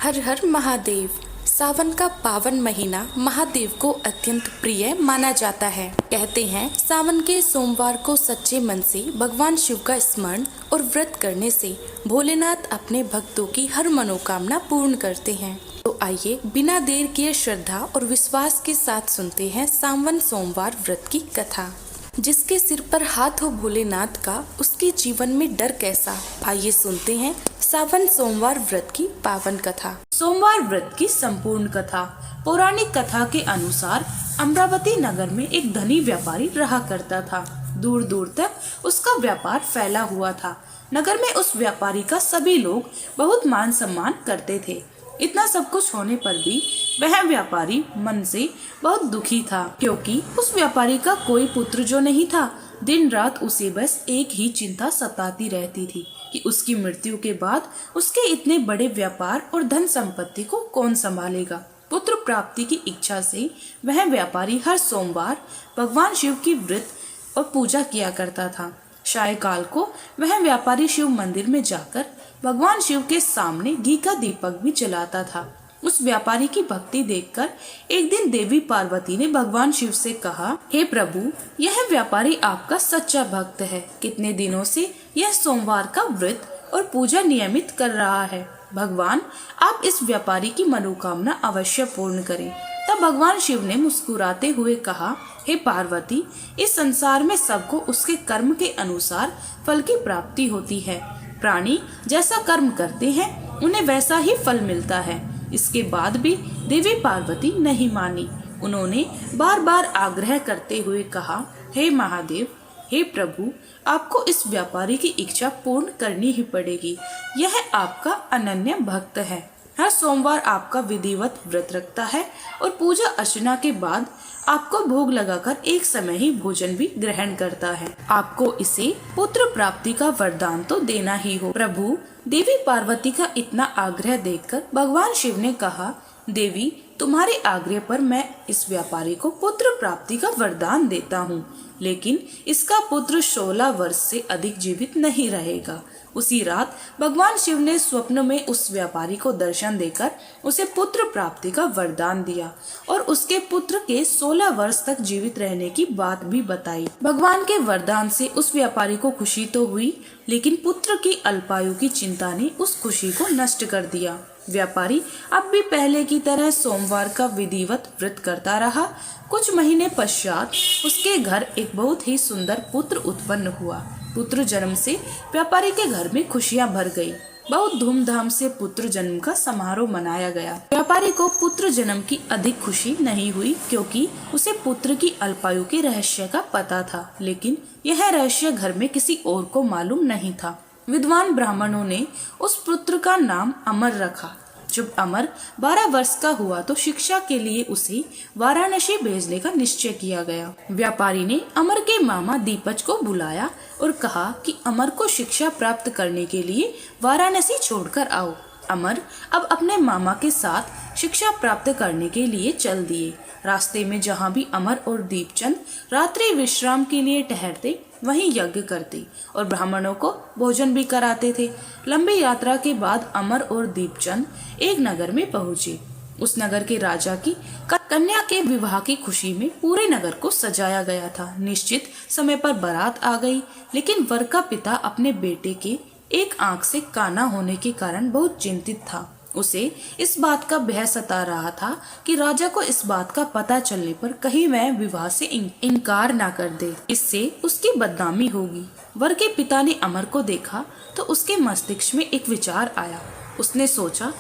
हर हर महादेव। सावन का पावन महीना महादेव को अत्यंत प्रिय माना जाता है। कहते हैं सावन के सोमवार को सच्चे मन से भगवान शिव का स्मरण और व्रत करने से भोलेनाथ अपने भक्तों की हर मनोकामना पूर्ण करते हैं। तो आइए बिना देर किए श्रद्धा और विश्वास के साथ सुनते हैं सावन सोमवार व्रत की कथा। जिसके सिर पर हाथ हो भोलेनाथ का, उसके जीवन में डर कैसा। आइए सुनते हैं सावन सोमवार व्रत की पावन कथा। सोमवार व्रत की संपूर्ण कथा। पौराणिक कथा के अनुसार अमरावती नगर में एक धनी व्यापारी रहा करता था। दूर दूर तक उसका व्यापार फैला हुआ था। नगर में उस व्यापारी का सभी लोग बहुत मान सम्मान करते थे। इतना सब कुछ होने पर भी वह व्यापारी मन से बहुत दुखी था, क्योंकि उस व्यापारी का कोई पुत्र जो नहीं था। दिन रात उसे बस एक ही चिंता सताती रहती थी कि उसकी मृत्यु के बाद उसके इतने बड़े व्यापार और धन संपत्ति को कौन संभालेगा। पुत्र प्राप्ति की इच्छा से वह व्यापारी हर सोमवार भगवान शिव की व्रत और पूजा किया करता था। सायंकाल को वह व्यापारी शिव मंदिर में जाकर भगवान शिव के सामने घी का दीपक भी जलाता था। उस व्यापारी की भक्ति देखकर एक दिन देवी पार्वती ने भगवान शिव से कहा, हे प्रभु, यह व्यापारी आपका सच्चा भक्त है। कितने दिनों से यह सोमवार का व्रत और पूजा नियमित कर रहा है। भगवान, आप इस व्यापारी की मनोकामना अवश्य पूर्ण करें। तब भगवान शिव ने मुस्कुराते हुए कहा, हे पार्वती, इस संसार में सबको उसके कर्म के अनुसार फल की प्राप्ति होती है। प्राणी जैसा कर्म करते हैं उन्हें वैसा ही फल मिलता है। इसके बाद भी देवी पार्वती नहीं मानी। उन्होंने बार बार आग्रह करते हुए कहा, हे महादेव, हे प्रभु, आपको इस व्यापारी की इच्छा पूर्ण करनी ही पड़ेगी। यह आपका अनन्य भक्त है। हर सोमवार आपका विधिवत व्रत रखता है और पूजा अर्चना के बाद आपको भोग लगाकर एक समय ही भोजन भी ग्रहण करता है। आपको इसे पुत्र प्राप्ति का वरदान तो देना ही हो। प्रभु, देवी पार्वती का इतना आग्रह देखकर भगवान शिव ने कहा, देवी, तुम्हारे आग्रह पर मैं इस व्यापारी को पुत्र प्राप्ति का वरदान देता हूँ, लेकिन इसका पुत्र 16 वर्ष से अधिक जीवित नहीं रहेगा। उसी रात भगवान शिव ने स्वप्न में उस व्यापारी को दर्शन देकर उसे पुत्र प्राप्ति का वरदान दिया और उसके पुत्र के 16 वर्ष तक जीवित रहने की बात भी बताई। भगवान के वरदान से उस व्यापारी को खुशी तो हुई, लेकिन पुत्र की अल्पायु की चिंता ने उस खुशी को नष्ट कर दिया। व्यापारी अब भी पहले की तरह सोमवार का विधिवत व्रत करता रहा। कुछ महीने पश्चात उसके घर एक बहुत ही सुंदर पुत्र उत्पन्न हुआ। पुत्र जन्म से व्यापारी के घर में खुशियां भर गई। बहुत धूमधाम से पुत्र जन्म का समारोह मनाया गया। व्यापारी को पुत्र जन्म की अधिक खुशी नहीं हुई, क्योंकि उसे पुत्र की अल्पायु के रहस्य का पता था, लेकिन यह रहस्य घर में किसी और को मालूम नहीं था। विद्वान ब्राह्मणों ने उस पुत्र का नाम अमर रखा। जब अमर 12 वर्ष का हुआ तो शिक्षा के लिए उसे वाराणसी भेजने का निश्चय किया गया। व्यापारी ने अमर के मामा दीपज को बुलाया और कहा कि अमर को शिक्षा प्राप्त करने के लिए वाराणसी छोड़कर आओ। अमर अब अपने मामा के साथ शिक्षा प्राप्त करने के लिए चल दिए। रास्ते में जहाँ भी अमर और दीपचंद रात्रि विश्राम के लिए ठहरते, वहीं यज्ञ करते और ब्राह्मणों को भोजन भी कराते थे। लंबी यात्रा के बाद अमर और दीपचंद एक नगर में पहुँचे। उस नगर के राजा की कन्या के विवाह की खुशी में पूरे नगर को सजाया गया था। निश्चित समय पर बारात आ गई, लेकिन वर का पिता अपने बेटे के एक आंख से काना होने के कारण बहुत चिंतित था। उसे इस बात का भय सता रहा था कि राजा को इस बात का पता चलने पर कहीं वह विवाह से इनकार ना कर दे, इससे उसकी बदनामी होगी। वर के पिता ने अमर को देखा तो उसके मस्तिष्क में एक विचार आया। उसने सोचा,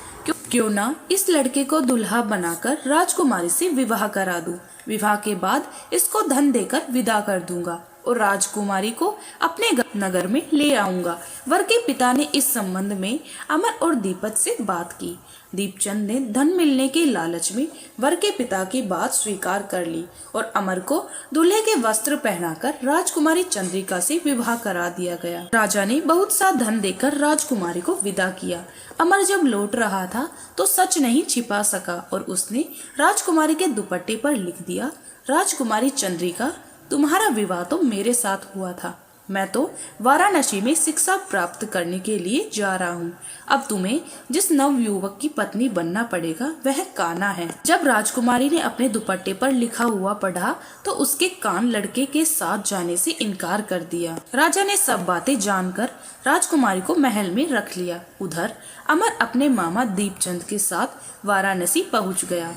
क्यों ना इस लड़के को दुल्हा बनाकर राजकुमारी से विवाह करा दूं। विवाह के बाद इसको धन देकर विदा कर दूंगा और राजकुमारी को अपने नगर में ले आऊंगा। वर के पिता ने इस संबंध में अमर और दीपज से बात की। दीपचंद ने धन मिलने के लालच में वर के पिता की बात स्वीकार कर ली और अमर को दूल्हे के वस्त्र पहनाकर राजकुमारी चंद्रिका से विवाह करा दिया गया। राजा ने बहुत सा धन देकर राजकुमारी को विदा किया। अमर जब लौट रहा था तो सच नहीं छिपा सका और उसने राजकुमारी के दुपट्टे पर लिख दिया, राजकुमारी चंद्रिका, तुम्हारा विवाह तो मेरे साथ हुआ था, मैं तो वाराणसी में शिक्षा प्राप्त करने के लिए जा रहा हूँ। अब तुम्हें जिस नव युवक की पत्नी बनना पड़ेगा वह कान्हा है। जब राजकुमारी ने अपने दुपट्टे पर लिखा हुआ पढ़ा तो उसके कान लड़के के साथ जाने से इनकार कर दिया। राजा ने सब बातें जानकर राजकुमारी को महल में रख लिया। उधर अमर अपने मामा दीपचंद के साथ वाराणसी पहुँच गया।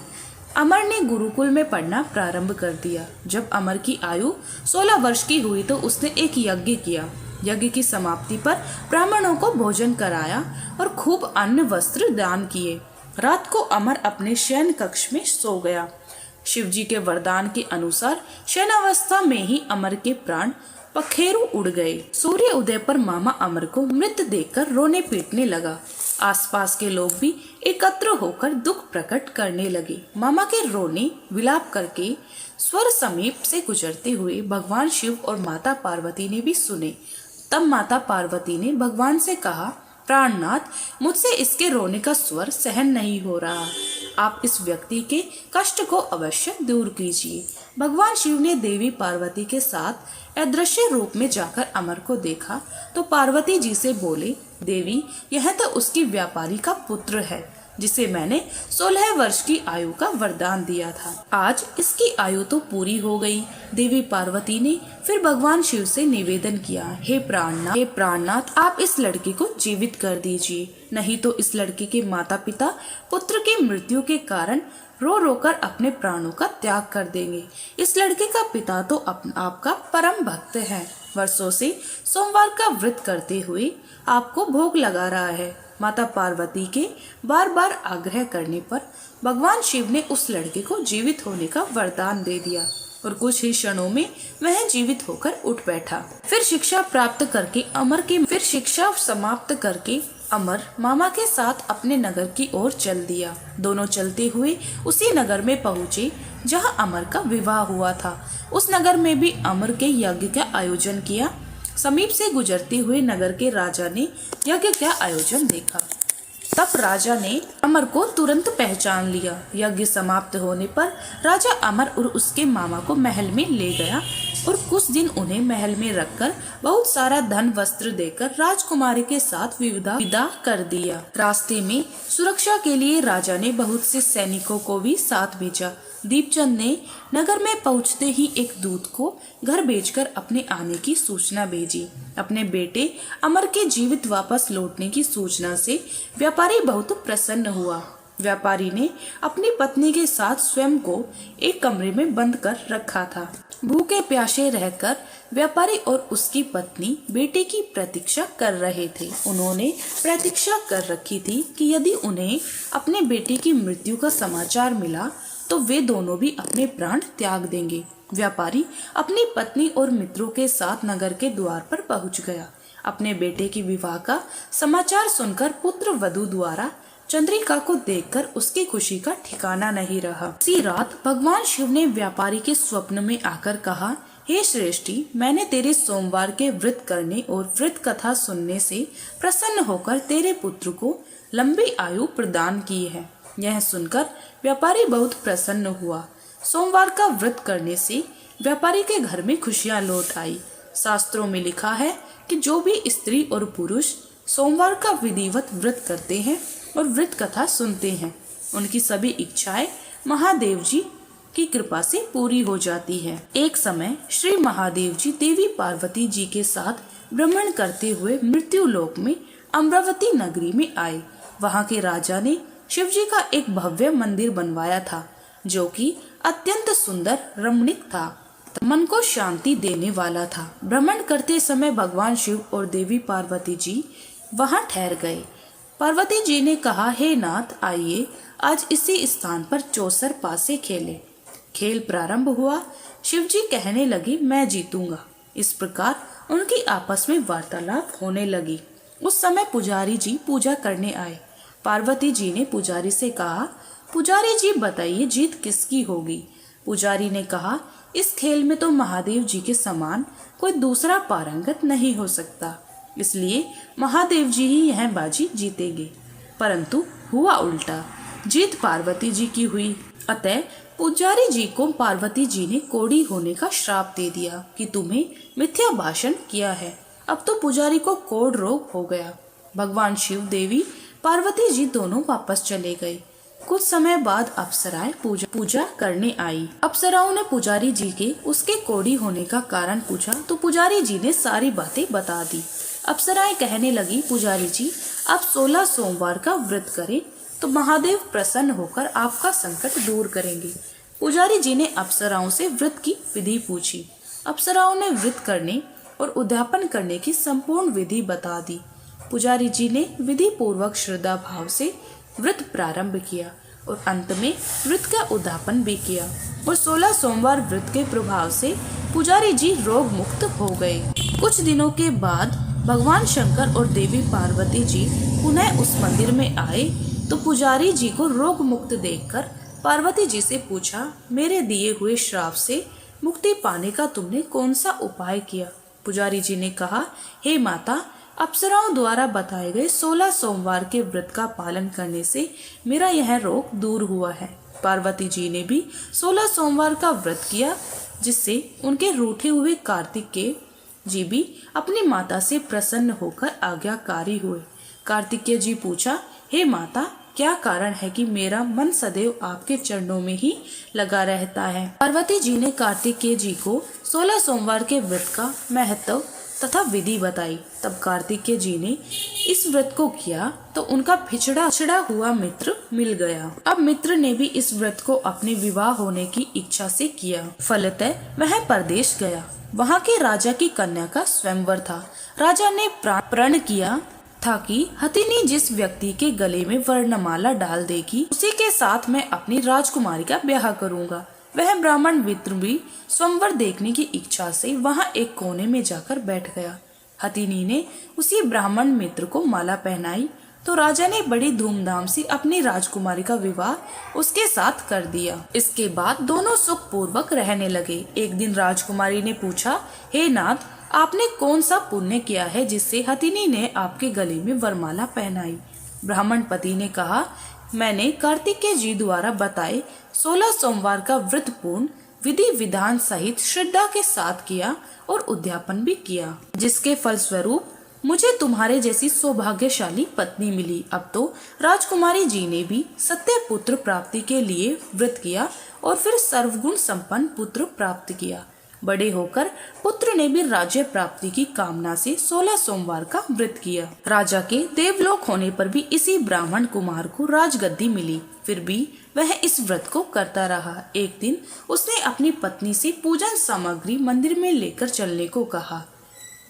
अमर ने गुरुकुल में पढ़ना प्रारंभ कर दिया। जब अमर की आयु 16 वर्ष की हुई तो उसने एक यज्ञ किया। यज्ञ की समाप्ति पर ब्राह्मणों को भोजन कराया और खूब अन्न वस्त्र दान किए। रात को अमर अपने शयन कक्ष में सो गया। शिवजी के वरदान के अनुसार शयनावस्था में ही अमर के प्राण पखेरु उड़ गए। सूर्य उदय पर मामा अमर को मृत देखकर रोने पीटने लगा। आसपास के लोग भी एकत्र होकर दुख प्रकट करने लगे। मामा के रोने विलाप करके स्वर समीप से गुजरते हुए भगवान शिव और माता पार्वती ने भी सुने। तब माता पार्वती ने भगवान से कहा, प्राणनाथ, मुझसे इसके रोने का स्वर सहन नहीं हो रहा। आप इस व्यक्ति के कष्ट को अवश्य दूर कीजिए। भगवान शिव ने देवी पार्वती के साथ अदृश्य रूप में जाकर अमर को देखा तो पार्वती जी से बोले, देवी, यह तो उसकी व्यापारी का पुत्र है जिसे मैंने 16 वर्ष की आयु का वरदान दिया था। आज इसकी आयु तो पूरी हो गई। देवी पार्वती ने फिर भगवान शिव से निवेदन किया, हे प्राणनाथ, आप इस लड़के को जीवित कर दीजिए, नहीं तो इस लड़के के माता पिता पुत्र की मृत्यु के कारण रो रो कर अपने प्राणों का त्याग कर देंगे। इस लड़के का पिता तो आपका परम भक्त है, वर्षों से सोमवार का व्रत करते हुए आपको भोग लगा रहा है। माता पार्वती के बार बार आग्रह करने पर भगवान शिव ने उस लड़के को जीवित होने का वरदान दे दिया और कुछ ही क्षणों में वह जीवित होकर उठ बैठा। फिर शिक्षा समाप्त करके अमर मामा के साथ अपने नगर की ओर चल दिया। दोनों चलते हुए उसी नगर में पहुँचे जहाँ अमर का विवाह हुआ था। उस नगर में भी अमर के यज्ञ का आयोजन किया। समीप से गुजरते हुए नगर के राजा ने यज्ञ का आयोजन देखा। तब राजा ने अमर को तुरंत पहचान लिया। यज्ञ समाप्त होने पर राजा अमर और उसके मामा को महल में ले गया और कुछ दिन उन्हें महल में रखकर बहुत सारा धन वस्त्र देकर राजकुमारी के साथ विदा कर दिया। रास्ते में सुरक्षा के लिए राजा ने बहुत से सैनिकों को भी साथ भेजा। दीपचंद ने नगर में पहुंचते ही एक दूत को घर भेजकर अपने आने की सूचना भेजी। अपने बेटे अमर के जीवित वापस लौटने की सूचना से व्यापारी बहुत प्रसन्न हुआ। व्यापारी ने अपनी पत्नी के साथ स्वयं को एक कमरे में बंद कर रखा था। भूखे प्यासे रहकर व्यापारी और उसकी पत्नी बेटे की प्रतीक्षा कर रहे थे। उन्होंने प्रतीक्षा कर रखी थी कि यदि उन्हें अपने बेटे की मृत्यु का समाचार मिला तो वे दोनों भी अपने प्राण त्याग देंगे। व्यापारी अपनी पत्नी और मित्रों के साथ नगर के द्वार पर पहुंच गया। अपने बेटे की विवाह का समाचार सुनकर पुत्र वधू द्वारा चंद्रिका को देखकर उसकी खुशी का ठिकाना नहीं रहा। उसी रात भगवान शिव ने व्यापारी के स्वप्न में आकर कहा, हे श्रेष्ठी, मैंने तेरे सोमवार के व्रत करने और व्रत कथा सुनने से प्रसन्न होकर तेरे पुत्र को लंबी आयु प्रदान की है। यह सुनकर व्यापारी बहुत प्रसन्न हुआ। सोमवार का व्रत करने से व्यापारी के घर में खुशियां लौट आई। शास्त्रों में लिखा है कि जो भी स्त्री और पुरुष सोमवार का विधिवत व्रत करते हैं और व्रत कथा सुनते हैं, उनकी सभी इच्छाएं महादेव जी की कृपा से पूरी हो जाती है। एक समय श्री महादेव जी देवी पार्वती जी के साथ भ्रमण करते हुए मृत्यु लोक में अमरावती नगरी में आए। वहाँ के राजा ने शिव जी का एक भव्य मंदिर बनवाया था जो कि अत्यंत सुंदर रमणीक था, मन को शांति देने वाला था। भ्रमण करते समय भगवान शिव और देवी पार्वती जी वहां ठहर गए। पार्वती जी ने कहा, हे नाथ, आइए आज इसी स्थान पर चौसर पासे खेले। खेल प्रारंभ हुआ। शिव जी कहने लगे, मैं जीतूंगा। इस प्रकार उनकी आपस में वार्तालाप होने लगी। उस समय पुजारी जी पूजा करने आए। पार्वती जी ने पुजारी से कहा, पुजारी जी बताइए जीत किसकी होगी। पुजारी ने कहा, इस खेल में तो महादेव जी के समान कोई दूसरा पारंगत नहीं हो सकता, इसलिए महादेव जी ही यह बाजी जीतेंगे। परंतु हुआ उल्टा, जीत पार्वती जी की हुई। अतः पुजारी जी को पार्वती जी ने कोढ़ी होने का श्राप दे दिया कि तुम्हें मिथ्या भाषण किया है। अब तो पुजारी को कोढ़ रोग हो गया। भगवान शिव, देवी पार्वती जी दोनों वापस चले गए। कुछ समय बाद अप्सराएं पूजा करने आई। अप्सराओं ने पुजारी जी के उसके कोढ़ी होने का कारण पूछा तो पुजारी जी ने सारी बातें बता दी। अप्सराएं कहने लगी, पुजारी जी आप 16 सोमवार का व्रत करें तो महादेव प्रसन्न होकर आपका संकट दूर करेंगे। पुजारी जी ने अप्सराओं से व्रत की विधि पूछी। अप्सराओं ने व्रत करने और उद्यापन करने की संपूर्ण विधि बता दी। पुजारी जी ने विधि पूर्वक श्रद्धा भाव से व्रत प्रारंभ किया और अंत में व्रत का उद्यापन भी किया और 16 सोमवार व्रत के प्रभाव से पुजारी जी रोग मुक्त हो गए। कुछ दिनों के बाद भगवान शंकर और देवी पार्वती जी पुनः उस मंदिर में आए तो पुजारी जी को रोग मुक्त देखकर पार्वती जी से पूछा, मेरे दिए हुए श्राप से मुक्ति पाने का तुमने कौन सा उपाय किया? पुजारी जी ने कहा, हे माता, अप्सराओं द्वारा बताए गए 16 सोमवार के व्रत का पालन करने से मेरा यह रोग दूर हुआ है। पार्वती जी ने भी 16 सोमवार का व्रत किया जिससे उनके रूठे हुए कार्तिकेय जी भी अपनी माता से प्रसन्न होकर आज्ञाकारी हुए। कार्तिकेय जी पूछा, हे माता, क्या कारण है कि मेरा मन सदैव आपके चरणों में ही लगा रहता है? पार्वती जी ने कार्तिकेय जी को 16 सोमवार के व्रत का महत्व तथा विधि बताई। तब कार्तिकेय जी ने इस व्रत को किया तो उनका पिछड़ा हुआ मित्र मिल गया। अब मित्र ने भी इस व्रत को अपने विवाह होने की इच्छा से किया। फलतः वह परदेश गया। वहाँ के राजा की कन्या का स्वयंवर था। राजा ने प्रण किया था कि हथिनी जिस व्यक्ति के गले में वर्णमाला डाल देगी उसी के साथ मैं अपनी राजकुमारी का ब्याह करूंगा। वह ब्राह्मण मित्र भी स्वयंवर देखने की इच्छा से वहां एक कोने में जाकर बैठ गया। हथिनी ने उसी ब्राह्मण मित्र को माला पहनाई तो राजा ने बड़ी धूमधाम से अपनी राजकुमारी का विवाह उसके साथ कर दिया। इसके बाद दोनों सुख पूर्वक रहने लगे। एक दिन राजकुमारी ने पूछा, हे नाथ, आपने कौन सा पुण्य किया है जिससे हथिनी ने आपके गले में वरमाला पहनाई? ब्राह्मण पति ने कहा, मैंने कार्तिकेय जी द्वारा बताए 16 सोमवार का व्रत पूर्ण विधि विधान सहित श्रद्धा के साथ किया और उद्यापन भी किया, जिसके फलस्वरूप मुझे तुम्हारे जैसी सौभाग्यशाली पत्नी मिली। अब तो राजकुमारी जी ने भी सत्य पुत्र प्राप्ति के लिए व्रत किया और फिर सर्वगुण संपन्न पुत्र प्राप्त किया। बड़े होकर पुत्र ने भी राज्य प्राप्ति की कामना से 16 सोमवार का व्रत किया। राजा के देवलोक होने पर भी इसी ब्राह्मण कुमार को राजगद्दी मिली। फिर भी वह इस व्रत को करता रहा। एक दिन उसने अपनी पत्नी से पूजन सामग्री मंदिर में लेकर चलने को कहा,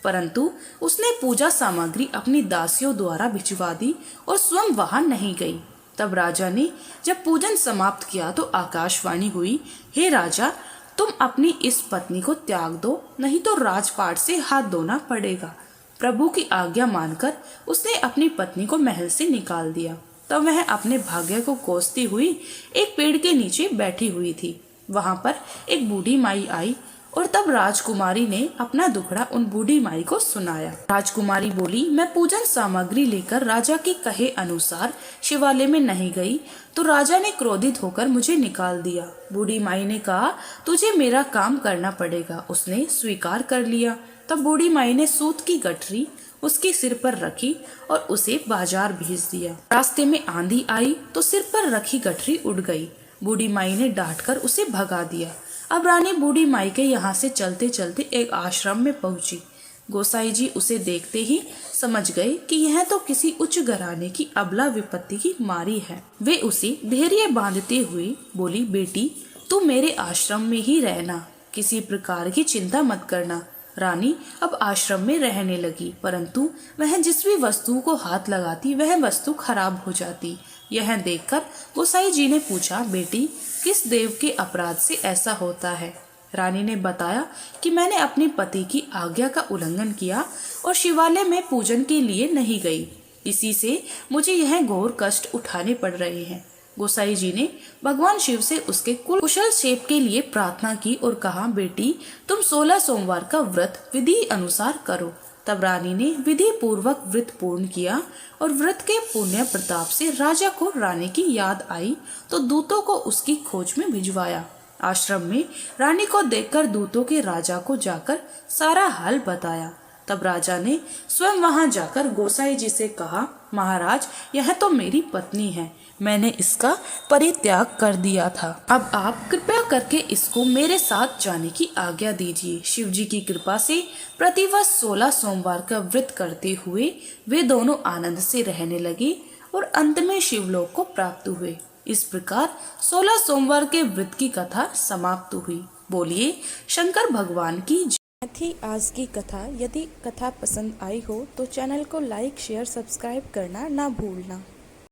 परंतु उसने पूजा सामग्री अपनी दासियों द्वारा भिजवा दी और स्वयं वहां नहीं गई। तब राजा ने जब पूजन समाप्त किया तो आकाशवाणी हुई, हे राजा, तुम अपनी इस पत्नी को त्याग दो, नहीं तो राजपाट से हाथ धोना पड़ेगा। प्रभु की आज्ञा मानकर उसने अपनी पत्नी को महल से निकाल दिया। तब वह अपने भाग्य को कोसती हुई एक पेड़ के नीचे बैठी हुई थी। वहां पर एक बूढ़ी माई आई और तब राजकुमारी ने अपना दुखड़ा उन बूढ़ी माई को सुनाया। राजकुमारी बोली, मैं पूजन सामग्री लेकर राजा के कहे अनुसार शिवालय में नहीं गई तो राजा ने क्रोधित होकर मुझे निकाल दिया। बूढ़ी माई ने कहा, तुझे मेरा काम करना पड़ेगा। उसने स्वीकार कर लिया। तब बूढ़ी माई ने सूत की गठरी उसके सिर पर रखी और उसे बाजार भेज दिया। रास्ते में आंधी आई तो सिर पर रखी गठरी उड़ गई। बूढ़ी माई ने डांटकर उसे भगा दिया। अब रानी बूढ़ी माई के यहाँ से चलते चलते एक आश्रम में पहुंची। गोसाई जी उसे देखते ही समझ गए कि यह तो किसी उच्च घराने की अबला विपत्ति की मारी है। वे उसे धैर्य बांधते हुए बोली, बेटी, तू मेरे आश्रम में ही रहना, किसी प्रकार की चिंता मत करना। रानी अब आश्रम में रहने लगी, परंतु वह जिस भी वस्तु को हाथ लगाती वह वस्तु खराब हो जाती। यह देखकर गोसाई जी ने पूछा, बेटी, किस देव के अपराध से ऐसा होता है? रानी ने बताया कि मैंने अपने पति की आज्ञा का उल्लंघन किया और शिवालय में पूजन के लिए नहीं गई, इसी से मुझे यह घोर कष्ट उठाने पड़ रहे हैं। गोसाई जी ने भगवान शिव से उसके कुशल क्षेम के लिए प्रार्थना की और कहा, बेटी, तुम 16 सोमवार का व्रत विधि अनुसार करो तब रानी ने विधि पूर्वक व्रत पूर्ण किया और व्रत के पुण्य प्रताप से राजा को रानी की याद आई तो दूतों को उसकी खोज में भिजवाया। आश्रम में रानी को देखकर दूतों के राजा को जाकर सारा हाल बताया। तब राजा ने स्वयं वहां जाकर गोसाई जी से कहा, महाराज, यह तो मेरी पत्नी है, मैंने इसका परित्याग कर दिया था। अब आप कृपया करके इसको मेरे साथ जाने की आज्ञा दीजिए। शिव जी की कृपा से प्रतिवर्ष 16 सोमवार का व्रत करते हुए वे दोनों आनंद से रहने लगे और अंत में शिवलोक को प्राप्त हुए। इस प्रकार 16 सोमवार के व्रत की कथा समाप्त हुई। बोलिए शंकर भगवान की जय। थी आज की कथा। यदि कथा पसंद आई हो तो चैनल को लाइक शेयर सब्सक्राइब करना ना भूलना।